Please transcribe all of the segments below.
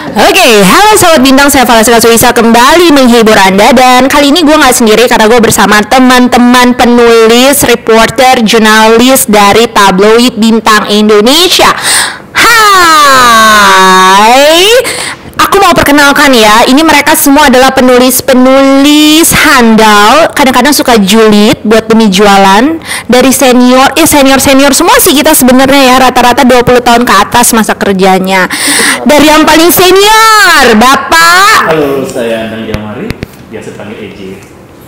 Oke, halo Sobat Bintang, saya Valesca Suisa kembali menghibur Anda. Dan kali ini gue gak sendiri karena gue bersama teman-teman penulis, reporter, jurnalis dari tabloid Bintang Indonesia. Hai, aku mau perkenalkan ya, ini mereka semua adalah penulis-penulis handal. Kadang-kadang suka julid buat demi jualan. Dari senior, senior semua sih kita sebenarnya ya, rata-rata 20 tahun ke atas masa kerjanya. Dari yang paling senior, Bapak. Halo, saya Andang Jamari, biasa panggil EJ.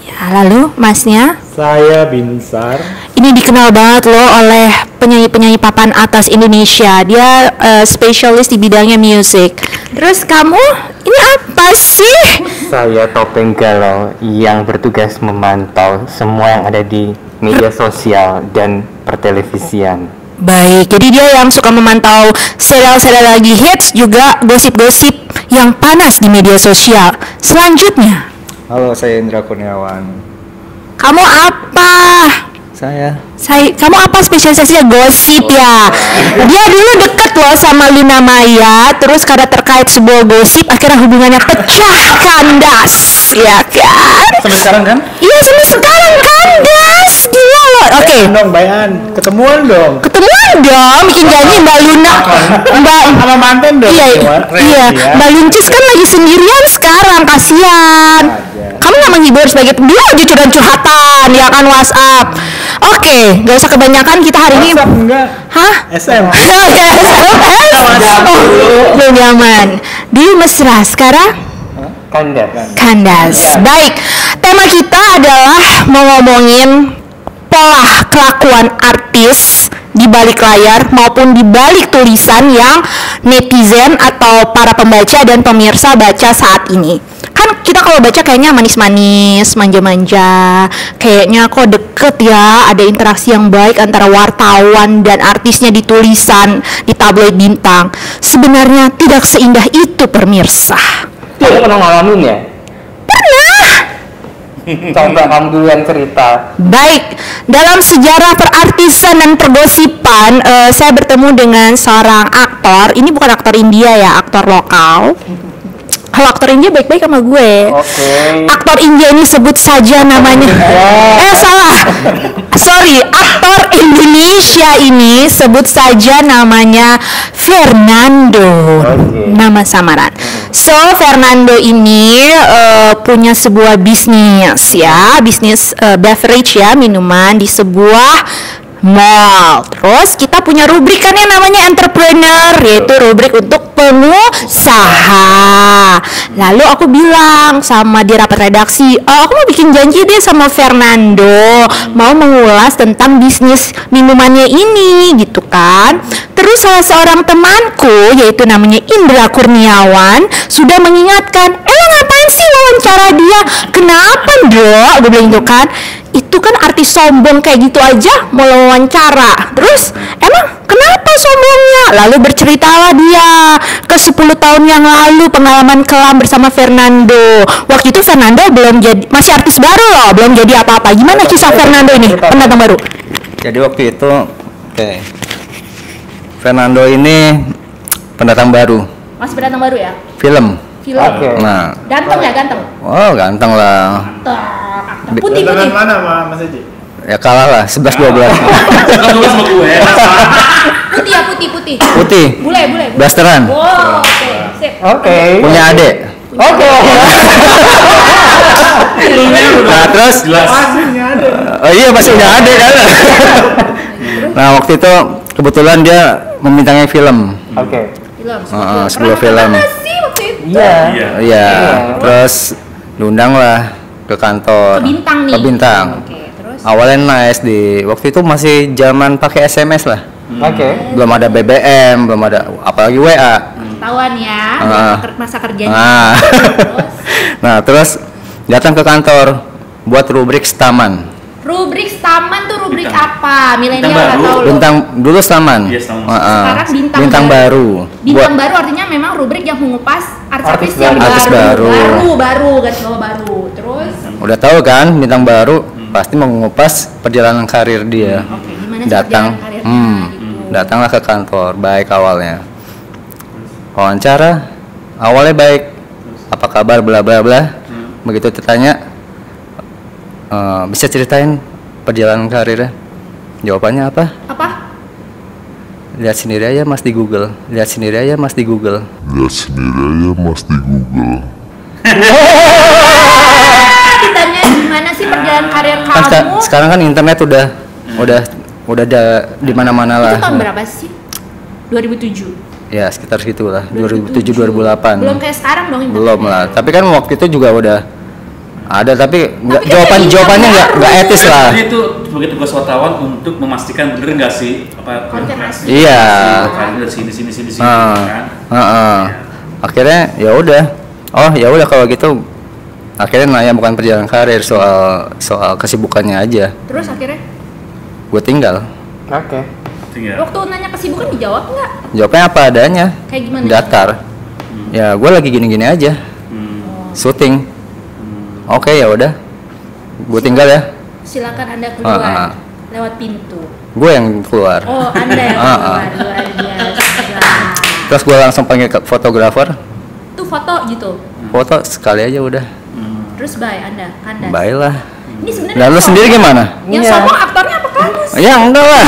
Ya, lalu masnya? Saya Binsar. Ini dikenal banget loh oleh penyanyi-penyanyi papan atas Indonesia. Dia spesialis di bidangnya musik. Terus kamu, ini apa sih? Saya Topeng Galau yang bertugas memantau semua yang ada di media sosial dan pertelevisian. Baik, jadi dia yang suka memantau serial-serial lagi hits, juga gosip-gosip yang panas di media sosial. Selanjutnya, Halo, saya Indra Kurniawan. kamu apa? Kamu apa spesialisasinya? Gosip ya. Dia dulu deket loh sama Luna Maya, terus karena terkait sebuah gosip akhirnya hubungannya pecah kandas, ya kan? Sampai sekarang kan? Iya, sampai sekarang kandas, gila loh. Oke. Bayan, ketemuan dong. Ketemuan dong, bikin janji Mbak Luna, Sama mantan dong. iya, Mbak Luncis kan lagi sendirian sekarang, kasihan. Kamu nggak menghibur sebagai dia aja curhatan, ya kan, WhatsApp. Oke, nggak usah kebanyakan, kita hari ini. WhatsApp enggak? Hah? SM. Oke, SMS. Belum nyaman. Di mesra sekarang kandas. Baik, tema kita adalah mau ngomongin pola kelakuan artis di balik layar maupun di balik tulisan yang netizen atau para pembaca dan pemirsa baca saat ini. Kan kita kalau baca kayaknya manis-manis, manja-manja, kayaknya kok deket ya, ada interaksi yang baik antara wartawan dan artisnya di tulisan di tabloid Bintang. Sebenarnya tidak seindah itu, pemirsa. Kamu pernah ngalamin ya? Pernah. Coba kamu dulu yang cerita. Baik, dalam sejarah perartisan dan pergosipan, saya bertemu dengan seorang aktor. Ini bukan aktor India ya, aktor lokal. Kalau aktor India baik-baik sama gue. Aktor India ini sebut saja namanya. Salah. Sorry, aktor Indonesia ini sebut saja namanya Fernando. Nama samaran. So, Fernando ini punya sebuah bisnis ya, bisnis beverage ya, minuman di sebuah mall. Terus kita punya rubrikannya namanya entrepreneur, yaitu rubrik untuk pengusaha. Lalu aku bilang sama di rapat redaksi, aku mau bikin janji deh sama Fernando, mau mengulas tentang bisnis minumannya ini, gitu kan. Terus salah seorang temanku, yaitu namanya Indra Kurniawan, sudah mengingatkan, ngapain sih wawancara dia? Kenapa, Bro? Gue bilang gitu kan. Itu kan artis sombong kayak gitu aja mau wawancara. Terus emang kenapa sombongnya? Lalu berceritalah dia ke 10 tahun yang lalu pengalaman kelam bersama Fernando. Waktu itu Fernando belum jadi, masih artis baru loh, belum jadi apa-apa. Gimana kisah Fernando ini, pendatang baru? Jadi waktu itu, Fernando ini pendatang baru. Masih pendatang baru ya? Film. Nah, ganteng ya, ganteng. Oh, ganteng lah. Putih. Mana Mas EJ? Ya kalah lah, 11-12. Kan nulis sama gue. Putih ya, putih. Putih. Bule. Blasteran. Wow, oke. Sip. Punya adik. Nah, terus Jelas. oh iya, masih punya adik kan. Nah, waktu itu kebetulan dia membintangi film. Film. Sebuah film. Iya. Terus diundang lah ke kantor. Ke Bintang. Oke, terus? Awalnya nice, di waktu itu masih zaman pakai SMS lah. Belum ada BBM, belum ada apalagi WA. Ketahuan ya, masa kerjanya. Terus? Nah, terus datang ke kantor buat rubrik Staman. Rubrik Staman tuh rubrik apa? Milenial Bintang nggak baru. tahu loh. Bintang dulu Staman. Iya, Staman. Sekarang Bintang baru. Bintang baru artinya memang rubrik yang mengupas artis yang Artis baru. garis bawah baru. Terus? Udah tahu kan, bintang baru pasti mengupas perjalanan karir dia. Oke, gimana sih Datang, perjalanan karirnya gitu? datanglah ke kantor, baik awalnya. Wawancara, awalnya baik, apa kabar bla bla bla. Begitu ditanya, bisa ceritain perjalanan karirnya? Jawabannya apa? Apa? Lihat sendiri aja Mas di Google. Lihat sendiri aja Mas di Google. Lihat sendiri aja Mas di Google. Ditanya gimana sih perjalanan karir Kan kamu? sekarang kan internet udah ada di mana-mana lah. Itu tahun berapa sih? 2007. Ya sekitar segitulah, 2007-2008. Belum kayak sekarang dong internet. Belum lah. Tapi kan waktu itu juga udah ada, tapi nggak kan jawabannya nggak etis lah. Jadi itu sebagai tugas wartawan untuk memastikan bener nggak sih apa Konten asli. Iya. Kan dari sini kan. Akhirnya ya udah. Oh ya udah kalau gitu. Akhirnya nanya bukan perjalanan karir, soal kesibukannya aja. Terus akhirnya Gue tinggal. Oke. Tinggal. waktu nanya kesibukan dijawab nggak? Jawabnya apa adanya. Kayak gimana? Datar. Ya gue lagi gini-gini aja. Syuting. Oke ya udah. Gue tinggal ya. Silakan Anda keluar lewat pintu. Gue yang keluar. Oh, Anda yang keluar. Luar biasa. Terus gue langsung panggil ke fotografer. Tuh foto gitu. Foto sekali aja udah. Terus bye Anda, kandas. Baiklah. Ini sebenarnya Nah, lu yang sendiri sombong- gimana? Yang Iya. sombong aktornya apa kamu? Ya enggak lah.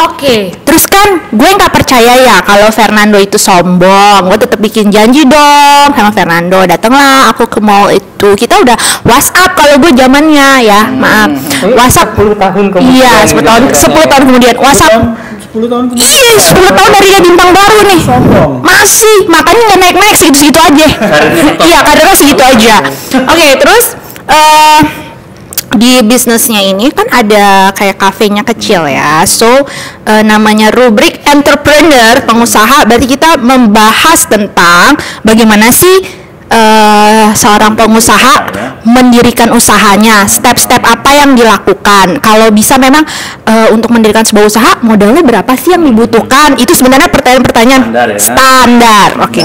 Oke, terus kan gue nggak percaya ya kalau Fernando itu sombong. Gue tetap bikin janji dong sama Fernando. Datanglah aku ke mall itu. Kita udah WhatsApp kalau gue zamannya ya. Maaf. WhatsApp 10 tahun kemudian. Iya, 10 tahun, 10 tahun kemudian WhatsApp. 10 tahun kemudian. Iya, 10 tahun dari dia bintang baru nih. Sombong. Masih, makanya nggak naik-naik segitu-segitu aja. Iya, kadernya segitu aja. Oke, terus di bisnisnya ini kan ada kayak kafenya kecil ya. So namanya rubrik entrepreneur, pengusaha, berarti kita membahas tentang bagaimana sih seorang pengusaha mendirikan usahanya, step-step apa yang dilakukan. Kalau bisa memang untuk mendirikan sebuah usaha modalnya berapa sih yang dibutuhkan? Itu sebenarnya pertanyaan-pertanyaan Standar ya. standar. Oke.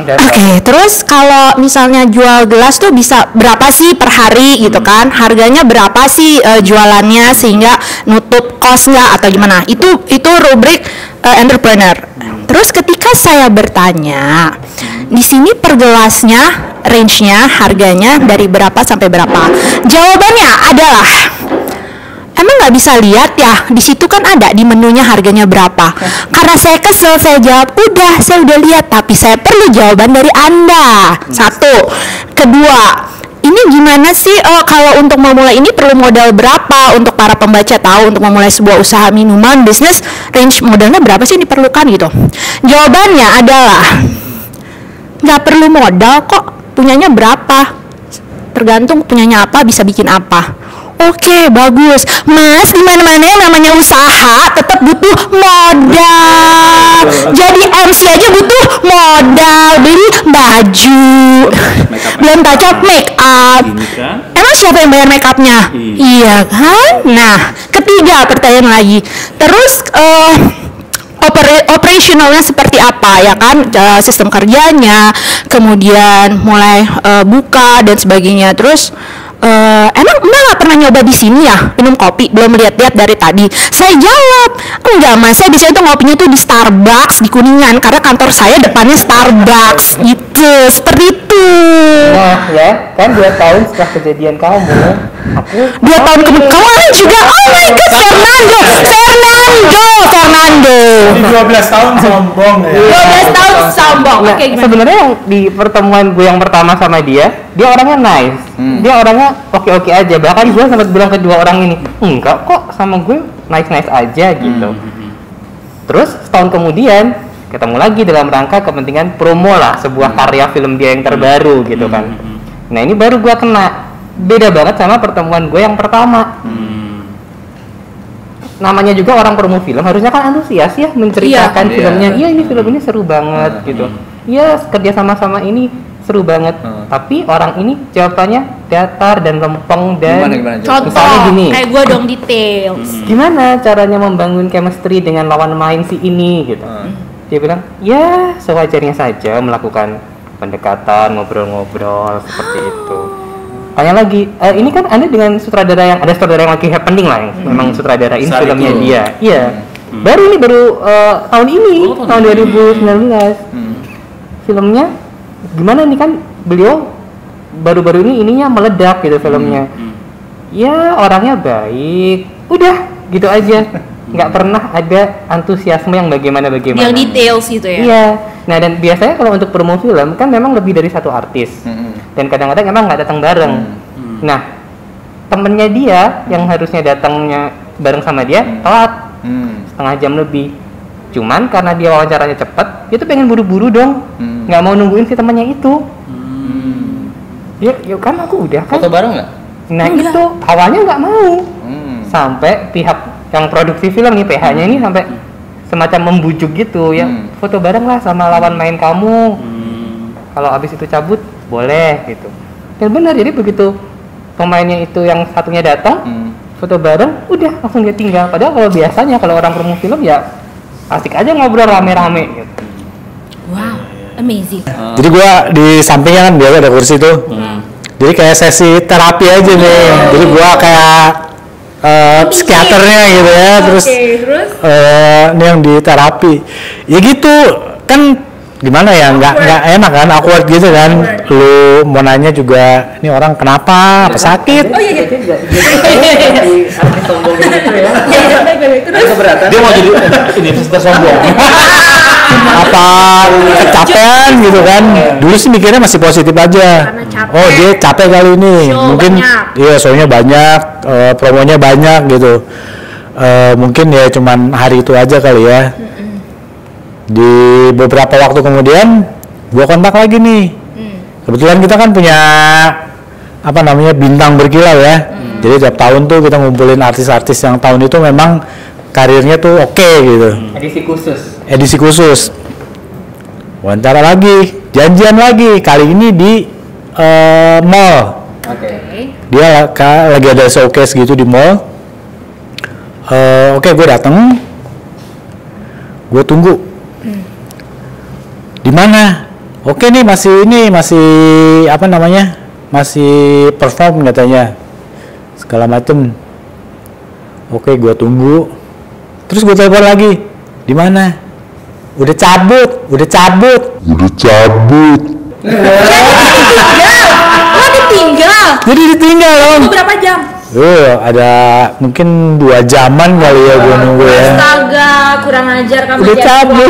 Oke, terus kalau misalnya jual gelas tuh bisa berapa sih per hari gitu kan? Harganya berapa sih jualannya sehingga nutup cost nggak atau gimana? Itu rubrik entrepreneur. Terus ketika saya bertanya, di sini per gelasnya, range-nya, harganya dari berapa sampai berapa? Jawabannya adalah emang nggak bisa lihat ya, di situ kan ada di menunya harganya berapa. Karena saya kesel, saya jawab, saya udah lihat, tapi saya perlu jawaban dari Anda. Satu, kedua, ini gimana sih kalau untuk memulai ini perlu modal berapa untuk para pembaca tahu untuk memulai sebuah usaha minuman, bisnis, range modalnya berapa sih yang diperlukan gitu. Jawabannya adalah nggak perlu modal kok, punyanya berapa, tergantung punyanya apa bisa bikin apa. Oke, bagus. Mas, di mana-mana yang namanya usaha tetap butuh modal. Jadi MC aja butuh modal, beli baju, belum touch make up. Ini kan Emang siapa yang bayar make upnya? Iya kan? Nah, ketiga pertanyaan lagi. Terus operasionalnya seperti apa ya kan, sistem kerjanya, kemudian mulai buka dan sebagainya. Terus emang Mbak nggak pernah nyoba di sini ya minum kopi, belum lihat-lihat dari tadi? Saya jawab, enggak Mas, saya biasanya tuh ngopinya tuh di Starbucks di Kuningan karena kantor saya depannya Starbucks gitu, seperti itu. Nah ya, kan 2 tahun setelah kejadian kamu, aku 2 tahun kemudian kamu juga, oh my god, Fernando. Di 12 tahun sombong ya. 12 tahun sombong. Oke, gimana? sebenarnya yang di pertemuan gue yang pertama sama dia orangnya nice, dia orangnya oke-oke aja. Bahkan gue sempat bilang ke 2 orang ini, enggak kok, sama gue nice aja gitu. Terus setahun kemudian ketemu lagi dalam rangka kepentingan promo lah sebuah karya film dia yang terbaru gitu kan. Nah ini baru gue kena, beda banget sama pertemuan gue yang pertama. Namanya juga orang promo film harusnya kan antusias ya menceritakan Iya. filmnya. Iya ini film ini seru banget gitu. Iya kerja sama-sama ini seru banget. Tapi orang ini jawabannya datar dan lempeng dan Gimana, Jok? Contoh, misalnya gini. kayak gue dong details. Gimana caranya membangun chemistry dengan lawan main si ini gitu. Dia bilang, ya sewajarnya saja melakukan pendekatan, ngobrol-ngobrol seperti itu. Tanya lagi, ini kan Anda dengan sutradara yang, ada sutradara yang lagi happening lah, yang memang sutradarain Saat filmnya itu. dia. Iya, Baru tahun ini, tahun 2019. Filmnya gimana nih kan beliau baru-baru ini ininya meledak gitu filmnya. Ya orangnya baik, udah gitu aja. Nggak pernah ada antusiasme yang bagaimana. Yang details gitu ya. Iya. Nah dan biasanya kalau untuk promo film kan memang lebih dari satu artis. Dan kadang-kadang emang nggak datang bareng. Nah temennya dia yang harusnya datangnya bareng sama dia telat setengah jam lebih. Cuman karena dia wawancaranya cepet, dia tuh pengen buru-buru dong, nggak mau nungguin si temannya itu. Ya kan aku udah kan. Foto bareng nggak? Nah itu awalnya nggak mau, sampai pihak yang produksi film nih PH-nya ini sampai semacam membujuk gitu ya, foto bareng lah sama lawan main kamu. Kalau abis itu cabut boleh gitu. Dan benar jadi begitu pemainnya itu yang satunya datang, foto bareng, udah langsung dia tinggal. Padahal kalau biasanya kalau orang promo film ya asik aja ngobrol rame-rame gitu. Wow, amazing. Jadi gua di sampingnya kan biasa ada kursi tuh. Jadi kayak sesi terapi aja nih. Jadi gua kayak psikiaternya gitu ya. Terus ini yang di terapi. Ya gitu kan gimana ya, nggak enak kan, awkward gitu kan. Lu mau nanya juga, ini orang kenapa, apa sakit? Oh iya. Dia mau jadi universitas sombong. Apa kecapean gitu kan? Dulu sih mikirnya masih positif aja. Oh dia capek kali ini, mungkin iya soalnya banyak, promonya banyak gitu. Mungkin ya cuman hari itu aja kali ya. Di beberapa waktu kemudian gua kontak lagi nih. Kebetulan kita kan punya apa namanya bintang berkilau ya. Jadi tiap tahun tuh kita ngumpulin artis-artis yang tahun itu memang karirnya tuh oke gitu. Edisi khusus. Wawancara lagi, janjian lagi. Kali ini di mall. Dia lagi ada showcase gitu di mall. Oke, gue dateng. Gue tunggu. Di mana? Oke nih masih apa namanya? Masih perform katanya. Segala macem. Oke, gua tunggu. Terus gua telepon lagi. Di mana? Udah cabut. Jadi ditinggal om. Berapa jam? Ada mungkin 2 jaman kali ya gua nunggu ya. Astaga, kurang ajar kamu. Udah cabut.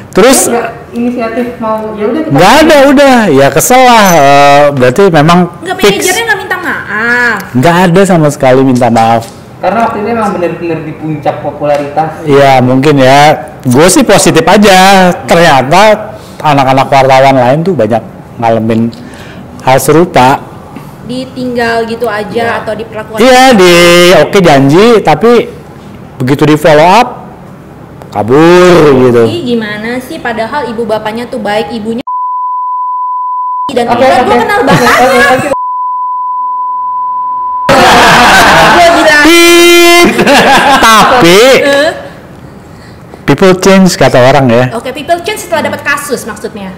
Terus inisiatif mau ya udah nggak ada, udah ya kesel lah. Berarti memang manajernya nggak minta maaf. Nggak ada sama sekali minta maaf. Karena waktu itu emang benar-benar di puncak popularitas. Iya mungkin ya. Gue sih positif aja. Ternyata anak-anak wartawan lain tuh banyak ngalamin hal serupa. Ditinggal gitu aja atau diperlakukan? Iya oke janji, tapi begitu di follow up kabur gitu. Gimana sih, padahal ibu bapaknya tuh baik, ibunya dan gue kenal bapaknya. Tapi people change kata orang ya. Oke, people change setelah dapat kasus maksudnya.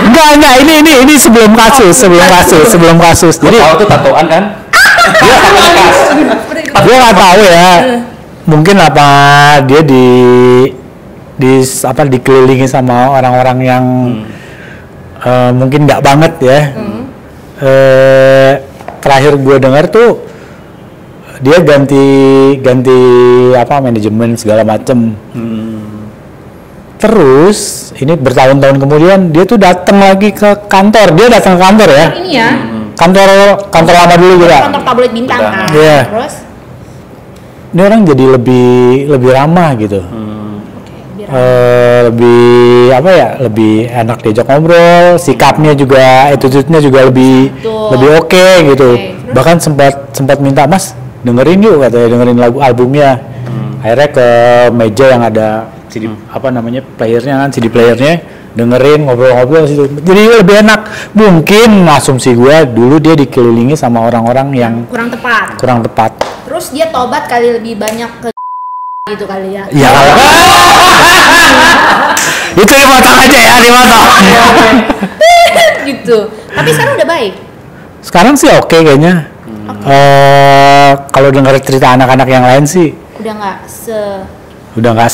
Enggak, ini sebelum kasus. Jadi Tahu tuh tatoan kan? Dia nggak tahu ya. Mungkin apa dia dikelilingi sama orang-orang yang mungkin nggak banget ya. Terakhir gue dengar tuh dia ganti manajemen segala macem. Terus ini bertahun-tahun kemudian dia tuh datang lagi ke kantor. Dia datang ke kantor ya. Ini ya. Kantor lama dulu juga. Kantor tabloid bintang kan. Iya. Terus ini orang jadi lebih ramah gitu. Lebih enak diajak ngobrol, sikapnya juga, attitude-nya juga lebih oke gitu. Bahkan sempat minta, Mas dengerin yuk katanya, dengerin albumnya. Akhirnya ke meja yang ada CD playernya kan, CD playernya, dengerin ngobrol-ngobrol situ. Jadi lebih enak. Mungkin asumsi gue dulu dia dikelilingi sama orang-orang yang kurang tepat. Terus dia tobat kali lebih banyak ke gitu kali ya. Ya itu dipotong aja ya, dipotong. Gitu. Tapi sekarang udah baik. Sekarang sih oke kayaknya. Kalau dengar cerita anak-anak yang lain sih udah nggak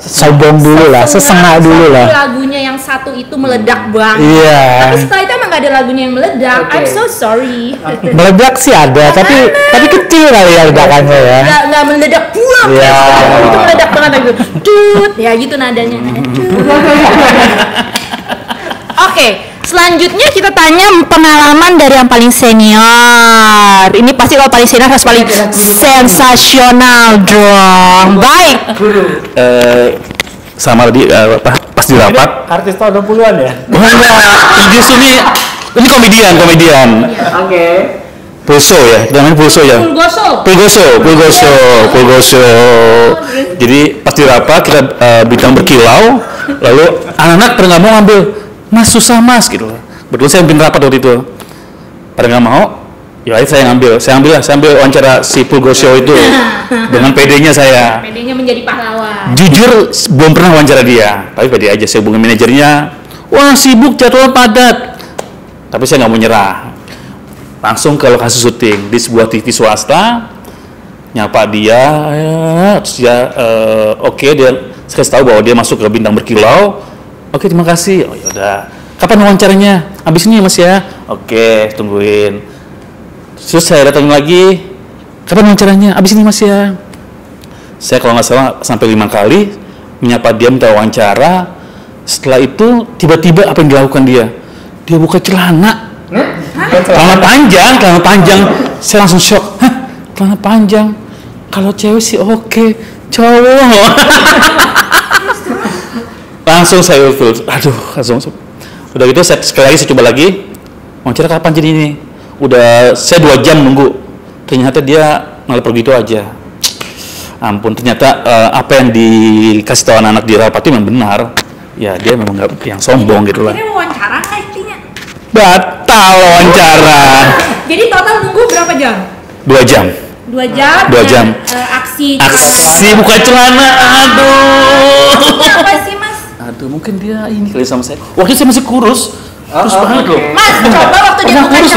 sombong dulu lah, sesengak dulu lah. Lagunya yang satu itu meledak banget. Iya. Tapi setelah itu emang nggak ada lagunya yang meledak. I'm so sorry. Meledak sih ada, tapi kecil kali ya ledakannya ya. Nggak meledak pulang. Iya. Itu meledak banget gitu. Tut, ya gitu nadanya. Oke. Selanjutnya kita tanya pengalaman dari yang paling senior. Ini pasti kalau paling senior harus paling sensasional dong. Baik. Sama tadi pas di rapat. Artis tahun 60-an ya? Oh enggak, justru ini komedian. Oke. Pulso ya, namanya Pulso ya. Pulgoso. Jadi pas di rapat kita bintang berkilau, lalu anak-anak pada nggak mau ngambil. Mas susah mas gitu. Betul saya bikin rapat waktu itu. Pada nggak mau, ya saya ambil wawancara si Pulgoso itu dengan PD-nya saya. PD-nya menjadi pahlawan. Jujur belum pernah wawancara dia, tapi pede aja saya hubungi manajernya. Wah sibuk jadwal padat. Tapi saya nggak mau nyerah. Langsung ke lokasi syuting di sebuah TV swasta. Nyapa dia, terus dia oke, dia saya kasih tahu bahwa dia masuk ke bintang berkilau. Oke, terima kasih. Oh yaudah. Kapan wawancaranya? Abis ini mas ya. Oke, tungguin. Terus saya datang lagi. Kapan wawancaranya? Abis ini mas ya. Saya kalau nggak salah sampai 5 kali menyapa dia minta wawancara. Setelah itu tiba-tiba apa yang dilakukan dia? Dia buka celana. Celana panjang. Saya langsung shock. Hah? Celana panjang. Kalau cewek sih oke. Cowok. Langsung saya udah gitu sekali lagi saya coba lagi wawancara kapan jadi ini saya 2 jam nunggu, ternyata dia malah pergi itu aja. Ampun, ternyata apa yang dikasih tahu anak-anak di rapat itu memang benar ya, dia memang nggak yang sombong gitu lah. Ini wawancara nggak intinya? Batal wawancara. Jadi total nunggu berapa jam? 2 jam. 2 jam. 2 jam. Aksi buka celana. Aduh. Apa sih mas? Aduh, mungkin dia ini kali sama saya. Waktu saya masih kurus banget loh. Mas, coba waktu dia buka kurus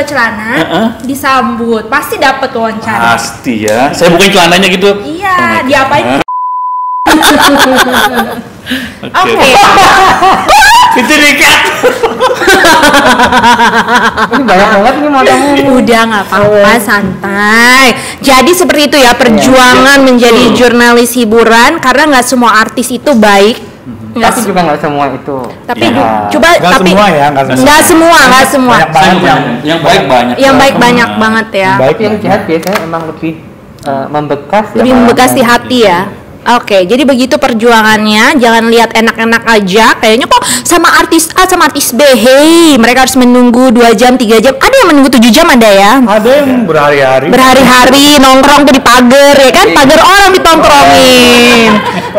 celana, ya? disambut, pasti dapat wawancara. Pasti ya. Saya bukain celananya gitu. Iya, diapain? Oke. Itu dikat. Ini banyak banget ini motomu. Udah nggak apa-apa, santai. Jadi seperti itu ya perjuangan menjadi jurnalis hiburan, karena nggak semua artis itu baik. Tapi juga nggak semua itu. Tapi Ya. coba Nggak tapi semua ya, nggak semua. Banyak banget Yang baik banyak. Yang baik banyak banget ya. baik Tapi yang jahat biasanya emang lebih membekas. Lebih membekas di hati ya. Oke, jadi begitu perjuangannya. Jangan lihat enak-enak aja. Kayaknya kok sama artis A sama artis B, hey, mereka harus menunggu 2 jam, 3 jam. Ada yang menunggu 7 jam ada ya. Ada yang berhari-hari. Berhari-hari nongkrong tuh di pagar ya kan, pagar orang ditongkrongin.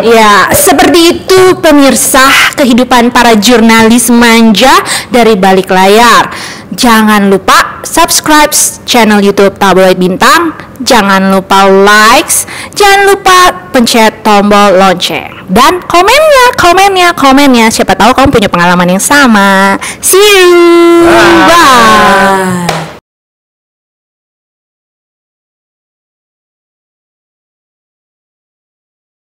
Ya, seperti itu pemirsa kehidupan para jurnalis manja dari balik layar. Jangan lupa subscribe channel YouTube Tabloid Bintang. Jangan lupa likes. Jangan lupa pencet tombol lonceng. Dan komennya. Siapa tahu kamu punya pengalaman yang sama. See you. Bye.